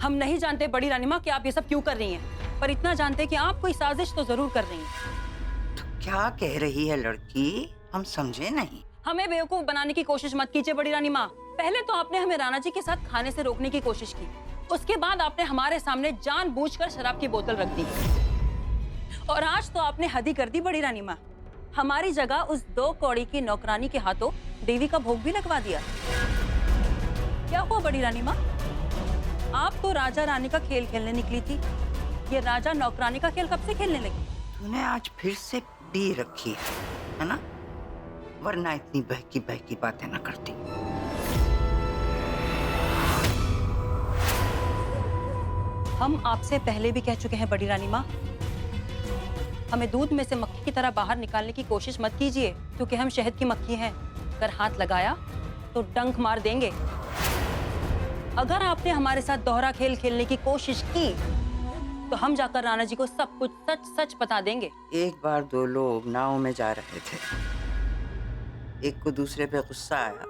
हम नहीं जानते बड़ी रानी माँ कि आप ये सब क्यों कर रही हैं, पर इतना जानते कि आप कोई साजिश तो जरूर कर रही हैं। तो क्या कह रही है लड़की, हम समझे नहीं। हमें बेवकूफ बनाने की कोशिश मत कीजिए बड़ी रानी माँ। पहले तो आपने हमें राणा जी के साथ खाने से रोकने की कोशिश की, उसके बाद आपने हमारे सामने जानबूझकर शराब की बोतल रख दी, और आज तो आपने हद ही कर दी बड़ी रानी माँ। हमारी जगह उस 2 कौड़ी की नौकरानी के हाथों देवी का भोग भी लगवा दिया। क्या हुआ बड़ी रानी माँ? आप तो राजा रानी का खेल खेलने निकली थी, ये राजा नौकरानी का खेल कब से खेलने लगी? तूने आज फिर से पी रखी है ना? वरना इतनी बहकी बहकी बातें न करती। हम आपसे पहले भी कह चुके हैं बड़ी रानी माँ, हमें दूध में से मक्खी की तरह बाहर निकालने की कोशिश मत कीजिए, क्योंकि हम शहद की मक्खी हैं। अगर हाथ लगाया तो डंक मार देंगे। अगर आपने हमारे साथ दोहरा खेल खेलने की कोशिश की तो हम जाकर राणा जी को सब कुछ सच सच बता देंगे। एक बार 2 लोग नाव में जा रहे थे, एक को दूसरे पे गुस्सा आया,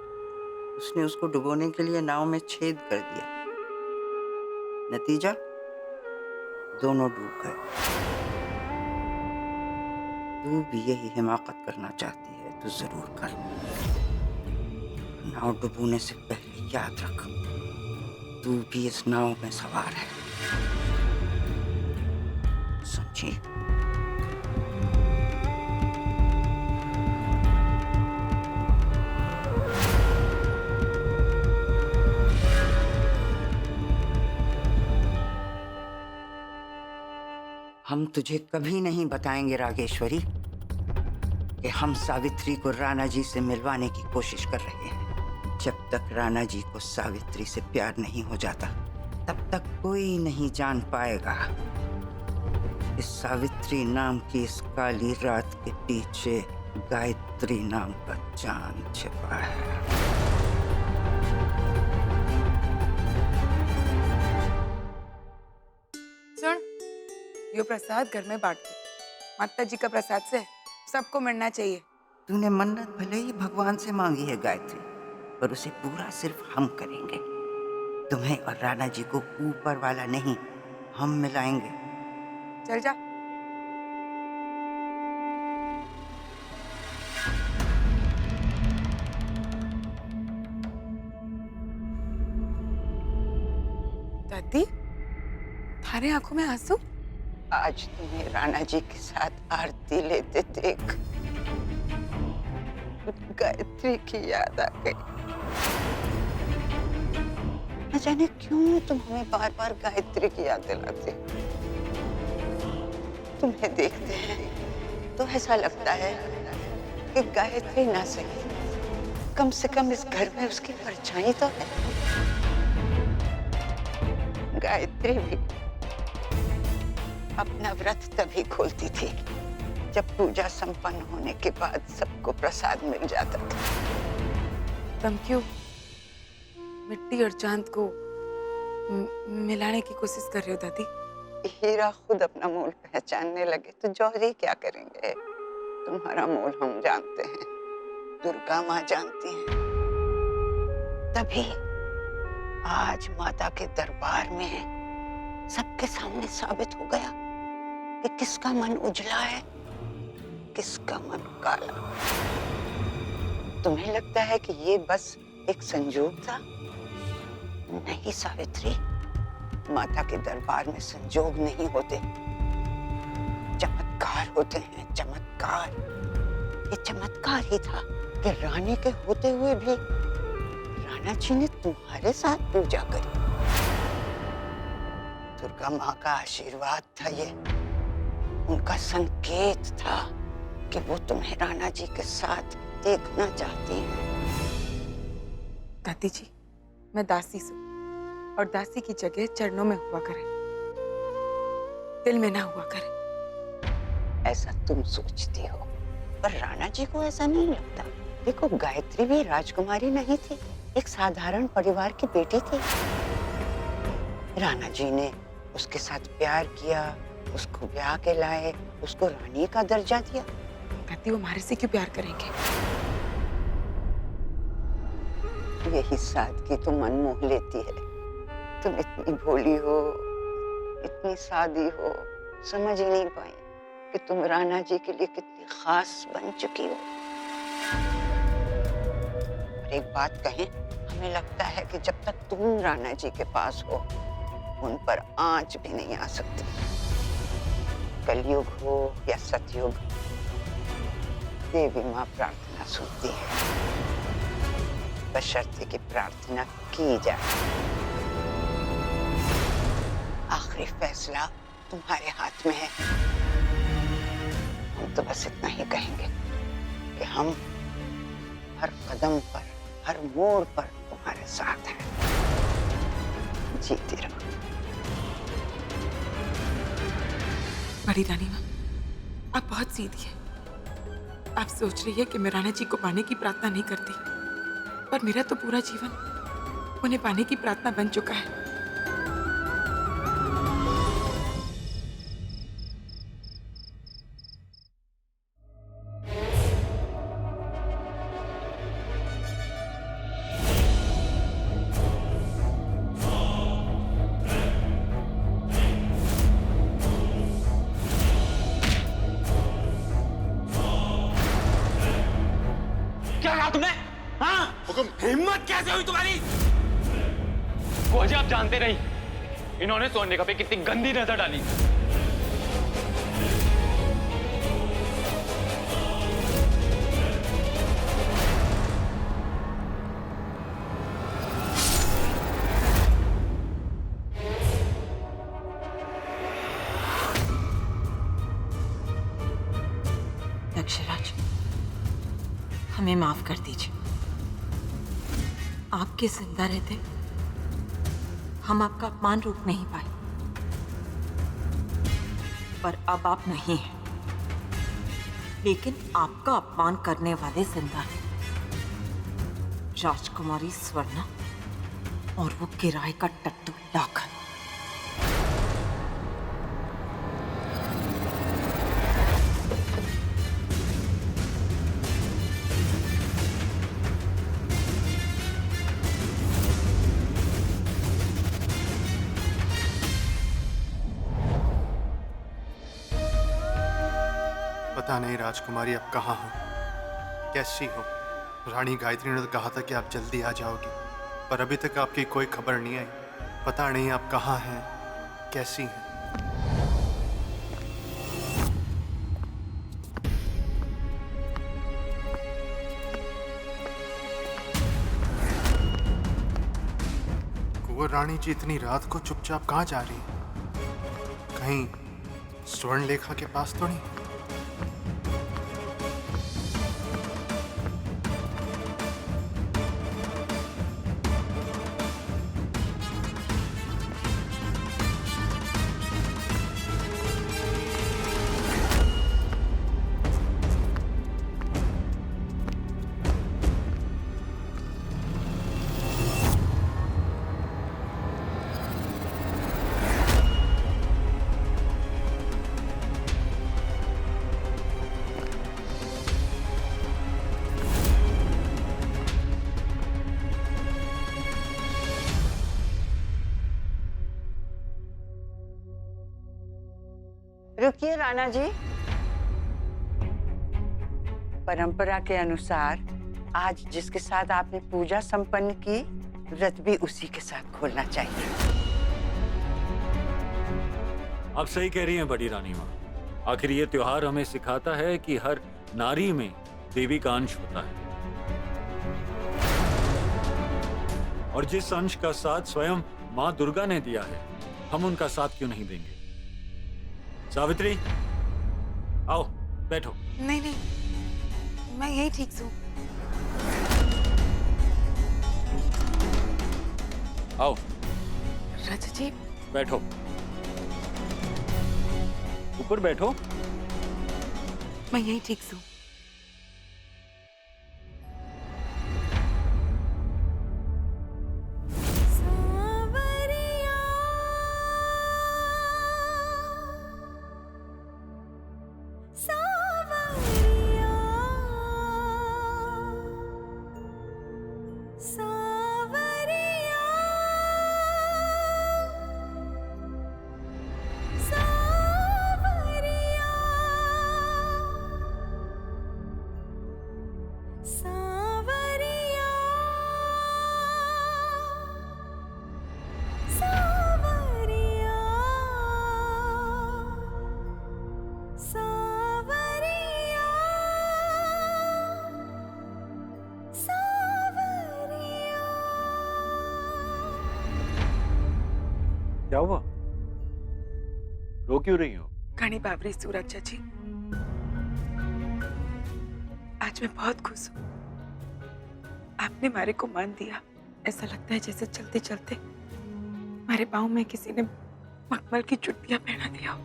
उसने उसको डुबोने के लिए नाव में छेद कर दिया। नतीजा, दोनों डूब गए। तू भी यही हिमाकत करना चाहती है तो जरूर कर। नाव डुबोने से पहले याद रख, तू भी इस नाव में सवार है, समझी? हम तुझे कभी नहीं बताएंगे रागेश्वरी कि हम सावित्री को राणा जी से मिलवाने की कोशिश कर रहे हैं। जब तक राणा जी को सावित्री से प्यार नहीं हो जाता, तब तक कोई नहीं जान पाएगा इस सावित्री नाम की इस काली रात के पीछे गायत्री नाम का चांद छिपा है। सुन, यो प्रसाद घर में बांट दे। माता जी का प्रसाद से सबको मिलना चाहिए। तूने मन्नत भले ही भगवान से मांगी है गायत्री, पर उसे पूरा सिर्फ हम करेंगे। तुम्हें और राणा जी को ऊपर वाला नहीं, हम मिलाएंगे। चल जा। दादी, थारे आंखों में आंसू? आज तुम्हें राणा जी के साथ आरती लेते देख गायत्री की याद आ गई। न जाने क्यों तुम हमें बार बार गायत्री की याद दिलाते। तुम्हें देखते हैं तो ऐसा लगता है कि गायत्री ना सही, कम से कम इस घर में उसकी परछाई तो है। गायत्री भी अपना व्रत तभी खोलती थी जब पूजा संपन्न होने के बाद सबको प्रसाद मिल जाता था। तुम क्यों मिट्टी और चांद को मिलाने की कोशिश कर रहे हो दादी? हीरा खुद अपना मोल पहचानने लगे तो जौहरी क्या करेंगे? तुम्हारा मोल हम जानते हैं, दुर्गा माँ जानती हैं। तभी आज माता के दरबार में सबके सामने साबित हो गया कि किसका मन उजला है, किसका मन काला। तुम्हें लगता है कि ये बस एक संजोग था? नहीं सावित्री, माता के दरबार में संजोग नहीं होते, चमत्कार होते हैं, चमत्कार। ये चमत्कार ही था कि रानी के होते हुए भी राणा जी ने तुम्हारे साथ पूजा करी। दुर्गा माँ का आशीर्वाद था ये, उनका संकेत था कि वो तुम्हें राणा जी के साथ देखना चाहती हैं। दादी जी, मैं दासी हूँ और दासी की जगह चरणों में हुआ करे, दिल में ना हुआ करे। ऐसा तुम सोचती हो, पर राणा जी को ऐसा नहीं लगता। देखो, गायत्री भी राजकुमारी नहीं थी, एक साधारण परिवार की बेटी थी। राणा जी ने उसके साथ प्यार किया, उसको ब्याह के लाए, उसको रानी का दर्जा दिया। दादी, वो हमारे से क्यों प्यार करेंगे? यही सादगी तो मन मोह लेती है। तुम इतनी भोली हो, इतनी सादी हो, समझ ही नहीं पाई कि तुम राणा जी के लिए कितनी खास बन चुकी हो। और एक बात कहें, हमें लगता है कि जब तक तुम राणा जी के पास हो, उन पर आंच भी नहीं आ सकती। कलयुग हो या सतयुग, देवी माँ प्रार्थना सुनती है, बशर्ते कि प्रार्थना की जाए। आखिरी फैसला तुम्हारे हाथ में है। हम तो बस इतना ही कहेंगे कि हम हर कदम पर, हर मोड़ पर तुम्हारे साथ हैं। जीती रहो। बड़ी रानी माँ, आप बहुत सीधी है। आप सोच रही है कि मैं राणा जी को पाने की प्रार्थना नहीं करती, पर मेरा तो पूरा जीवन उन्हें पाने की प्रार्थना बन चुका है। क्या कहा तुमने? हाँ? हुकुम। हिम्मत कैसे हुई तुम्हारी? आप जानते नहीं इन्होंने स्वर्णिका पे कितनी गंदी नजर डाली। दक्षराज, हमें माफ कर दीजिए। आपके जिंदा रहते हम आपका अपमान रोक नहीं पाए, पर अब आप नहीं हैं। लेकिन आपका अपमान करने वाले जिंदा हैं। राजकुमारी स्वर्णा और वो किराए का टट्टू लाखन। पता नहीं राजकुमारी अब कहाँ हो, कैसी हो। रानी गायत्री ने तो कहा था कि आप जल्दी आ जाओगे, पर अभी तक आपकी कोई खबर नहीं आई। पता नहीं आप कहाँ हैं, कैसी हैं। कुंवर रानी जी इतनी रात को चुपचाप कहाँ जा रही है? कहीं स्वर्णलेखा के पास तो नहीं? रुकिए राणा जी। परंपरा के अनुसार आज जिसके साथ आपने पूजा संपन्न की, व्रत भी उसी के साथ खोलना चाहिए। आप सही कह रही हैं बड़ी रानी माँ। आखिर ये त्योहार हमें सिखाता है कि हर नारी में देवी का अंश होता है, और जिस अंश का साथ स्वयं माँ दुर्गा ने दिया है, हम उनका साथ क्यों नहीं देंगे। सावित्री, आओ बैठो। नहीं नहीं, मैं यही ठीक हूँ। आओ राजा जी, बैठो, ऊपर बैठो। मैं यही ठीक हूँ। सावरिया सावरिया सावरिया सावरिया। क्या हुआ? रो क्यों रही हो? घनी बाबरी सूरज चाची, आज मैं बहुत खुश हूँ। आपने मारे को मान दिया। ऐसा लगता है जैसे चलते चलते हमारे पाँव में किसी ने मखमल की चुटिया पहना दिया हो।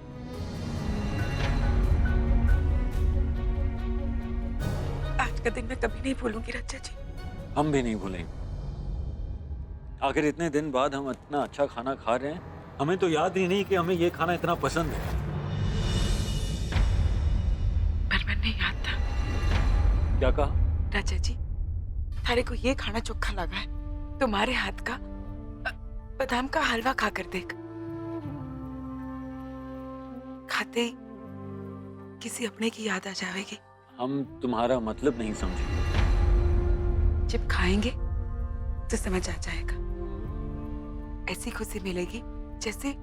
आज का दिन मैं कभी नहीं भूलूंगी रचा जी। हम भी नहीं भूलेंगे। आखिर इतने दिन बाद हम इतना अच्छा खाना खा रहे हैं, हमें तो याद ही नहीं कि हमें ये खाना इतना पसंद है। पर मैंने याद था। क्या कहा? राजा जी, थारे को ये खाना चोखा लगा है, तुम्हारे हाथ का बादाम का हलवा खाकर देख। खाते ही किसी अपने की याद आ जाएगी। हम तुम्हारा मतलब नहीं समझे। जब खाएंगे तो समझ आ जाएगा। ऐसी खुशी मिलेगी जैसे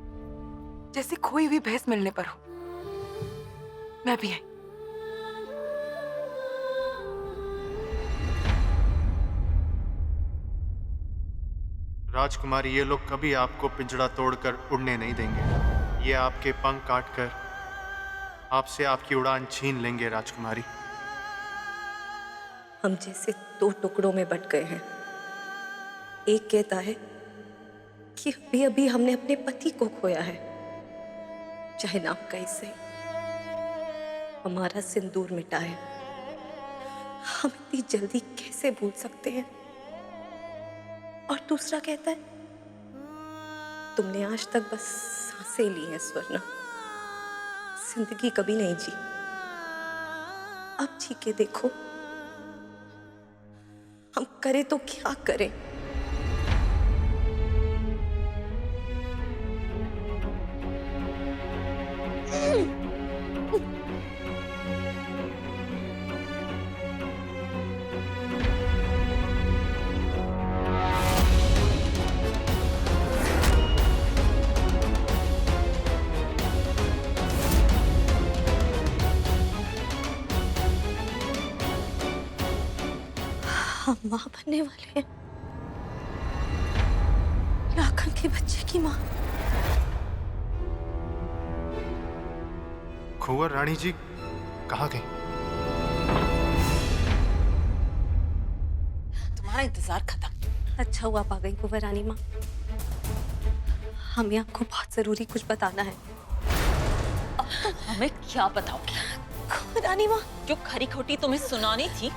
जैसे खोई हुई भैंस मिलने पर हो। मैं भी आई। राजकुमारी, ये लोग कभी आपको पिंजड़ा तोड़कर उड़ने नहीं देंगे। ये आपके पंख काटकर आपसे आपकी उड़ान छीन लेंगे राजकुमारी। हम जैसे दो टुकड़ों में बट गए हैं। एक कहता है कि अभी अभी हमने अपने पति को खोया है, चाहे नाम कैसे हमारा सिंदूर मिटा है। हम इतनी जल्दी कैसे भूल सकते हैं? और दूसरा कहता है तुमने आज तक बस सांसें ली हैं स्वर्णा, जिंदगी कभी नहीं जी। अब जी के देखो, हम करें तो क्या करें? हम माँ बनने वाले हैं, लाखन के बच्चे की माँ। कुंवर रानी जी कहाँ गई? तुम्हारा इंतजार खत्म। अच्छा हुआ आ गई कुंवर रानी माँ। हमें आपको बहुत जरूरी कुछ बताना है। अब तुम हमें क्या बताओगी? कुंवर रानी माँ, जो खरी खोटी तुम्हें सुनानी थी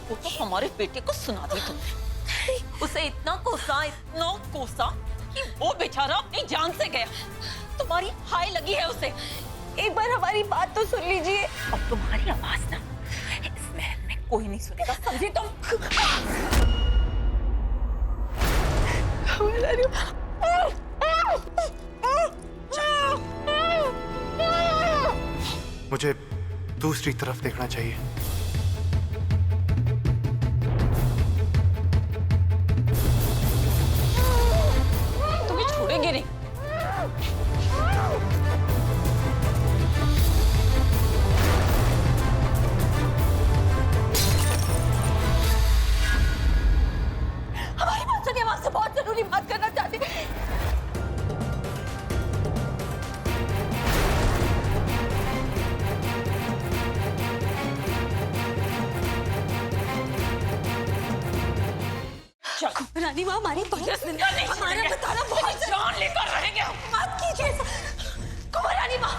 वो तो हमारे बेटे को सुना दी तुमने। उसे इतना कोसा कि वो बेचारा अपनी जान से गया। तुम्हारी हाय लगी है उसे। एक बार हमारी बात तो सुन लीजिए। अब तुम्हारी आवाज ना इस महल में कोई नहीं सुनेगा, समझे तुम? कुंवर रानी माँ, मुझे दूसरी तरफ देखना चाहिए। तुम्हें छोड़ेंगे नहीं। हमारी बात सुनिए, हम आपसे बहुत जरूरी बात करना चाहते हैं। रानी माँ, हमारी बात जिंदा नहीं हमारा छोड़ेंगे। बताना बहुत जान लेकर रहेंगे हम। मत कीजिए कुंवर रानी माँ।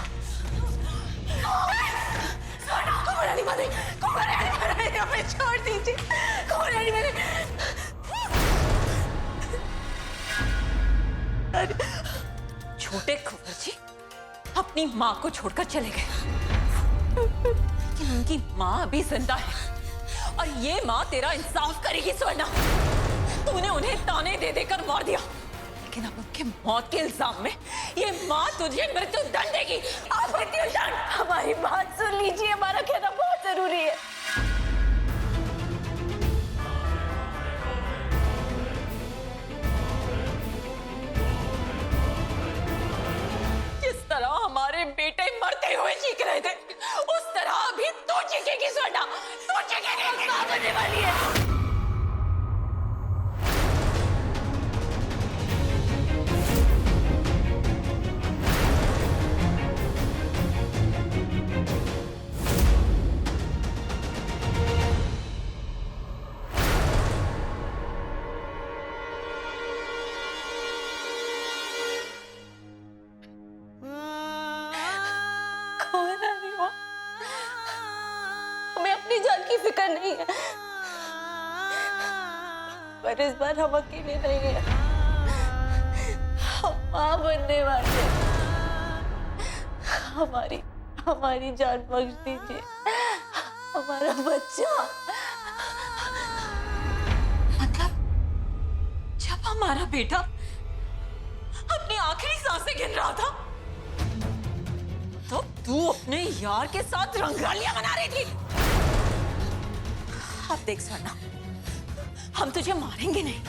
कुंवर रानी माँ, नहीं, कुंवर रानी माँ, नहीं, हमें छोड़ दीजिए। कुंवर रानी माँ, छोटे कुंवर जी अपनी माँ को छोड़कर चले गए, लेकिन उनकी माँ अभी जिंदा है और ये माँ तेरा इंसाफ करेगी स्वर्णा। तूने उन्हें ताने दे देकर मार दिया, लेकिन अब उनके मौत के इल्जाम में ये माँ तुझे मृत्यु दंड देगी। आप मृत्यु दंड। हमारी बात सुन लीजिए, हमारा कहना बहुत जरूरी है। करना। तुझे क्या होने वाली है? हमें अपनी जान की फिक्र नहीं है, पर इस बार हम अकेले नहीं हैं। हम मां बनने वाले हैं। हमारी जान बख्श दीजिए, हमारा बच्चा। मतलब जब हमारा बेटा अपनी आखिरी सांसें गिन रहा था तो तू अपने यार के साथ रंगरलियां मना रही थी। अब देख सरना, हम तुझे मारेंगे नहीं,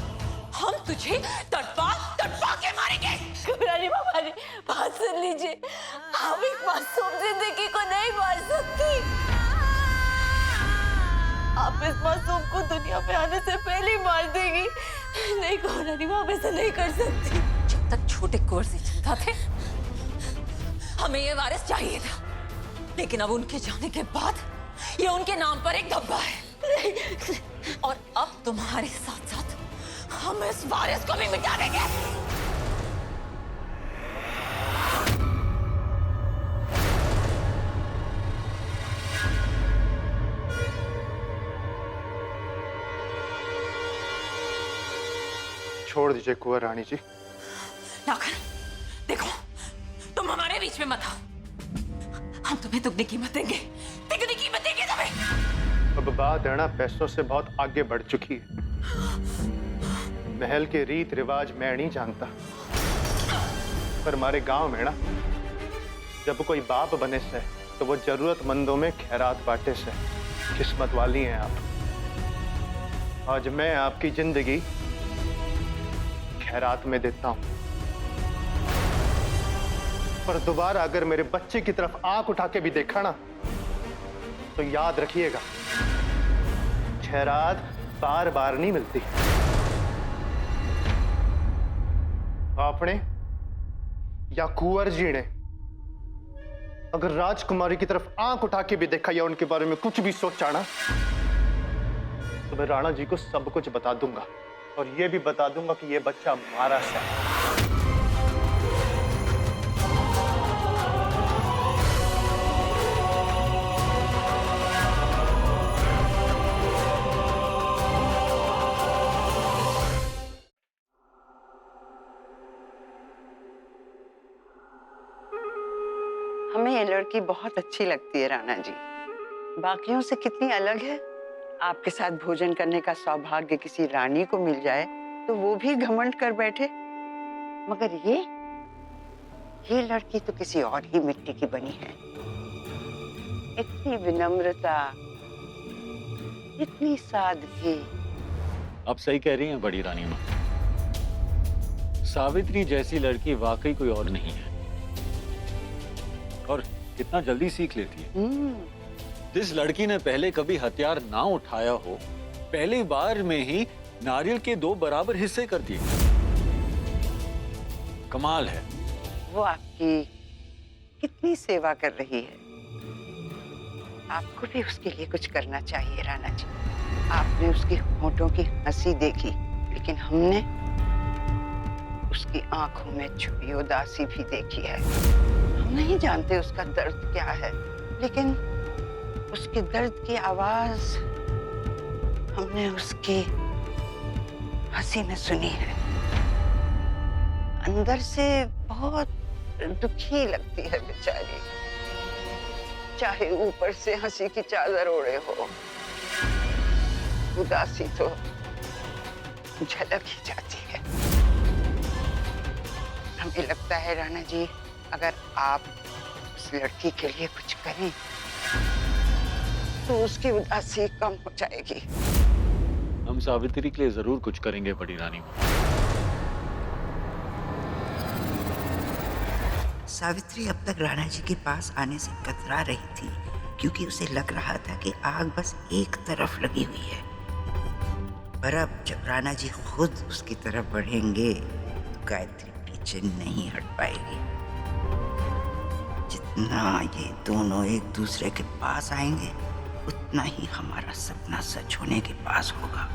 हम तुझे तड़पा के मारेंगे। घबरानी हमारी बात सुन लीजिए, हम एक मासूम जिंदगी को नहीं मार सकती। आप इस मासूम को दुनिया में आने से पहले ही मार देगी। नहीं घबरानी, हम ऐसा नहीं कर सकती। जब तक छोटे कुंवर से जिंदा थे हमें ये वारिस चाहिए था, लेकिन अब उनके जाने के बाद ये उनके नाम पर एक धब्बा है। और अब तुम्हारे साथ साथ हम इस वारिस को भी मिटा देंगे। छोड़ दीजिए कुंवर रानी जी। नाखन, देखो तुम हमारे बीच में मत आओ। हम तुम्हें दुगनी कीमत देंगे, तिगनी कीमत देंगे तुम्हें। अब बात है ना पैसों से बहुत आगे बढ़ चुकी है। महल के रीत रिवाज मैं नहीं जानता, पर हमारे गांव में ना जब कोई बाप बने से तो वो जरूरतमंदों में खैरात बांटे से। किस्मत वाली हैं आप। आज मैं आपकी जिंदगी खैरात में देता हूं, पर दोबारा अगर मेरे बच्चे की तरफ आंख उठा के भी देखा ना तो याद रखिएगा, खैरात बार बार नहीं मिलती। आपने या कुंवर जी ने अगर राजकुमारी की तरफ आंख उठा के भी देखा या उनके बारे में कुछ भी सोचा ना तो मैं राणा जी को सब कुछ बता दूंगा, और ये भी बता दूंगा कि ये बच्चा हमारा है। हमें ये लड़की बहुत अच्छी लगती है राणा जी। बाकियों से कितनी अलग है। आपके साथ भोजन करने का सौभाग्य किसी रानी को मिल जाए तो वो भी घमंड कर बैठे, मगर ये लड़की तो किसी और ही मिट्टी की बनी है। इतनी विनम्रता, इतनी सादगी। आप सही कह रही हैं बड़ी रानी माँ। सावित्री जैसी लड़की वाकई कोई और नहीं है, और कितना जल्दी सीख लेती है। जिस लड़की ने पहले कभी हथियार ना उठाया हो, पहली बार में ही नारियल के 2 बराबर हिस्से कर दिए। कमाल है। वो आपकी कितनी सेवा कर रही है। आपको भी उसके लिए कुछ करना चाहिए राणा जी। आपने उसकी होठों की हंसी देखी, लेकिन हमने उसकी आंखों में छुपी उदासी भी देखी है। हम नहीं जानते उसका दर्द क्या है, लेकिन उसके दर्द की आवाज हमने उसकी हंसी में सुनी है। अंदर से बहुत दुखी लगती है बेचारी, चाहे ऊपर से हंसी की चादर ओढ़े हो। उदासी तो झलक ही जाती है। हमें लगता है राणा जी, अगर आप उस लड़की के लिए कुछ करें तो उसकी उदासी कम हो जाएगी। हम सावित्री के लिए जरूर कुछ करेंगे बड़ी रानी माँ। सावित्री अब तक राणा जी के पास आने से कतरा रही थी क्योंकि उसे लग रहा था कि आग बस एक तरफ लगी हुई है। पर अब जब राणा जी खुद उसकी तरफ बढ़ेंगे तो गायत्री पीछे नहीं हट पाएगी। जितना ये दोनों एक दूसरे के पास आएंगे उतना ही हमारा सपना सच होने के पास होगा।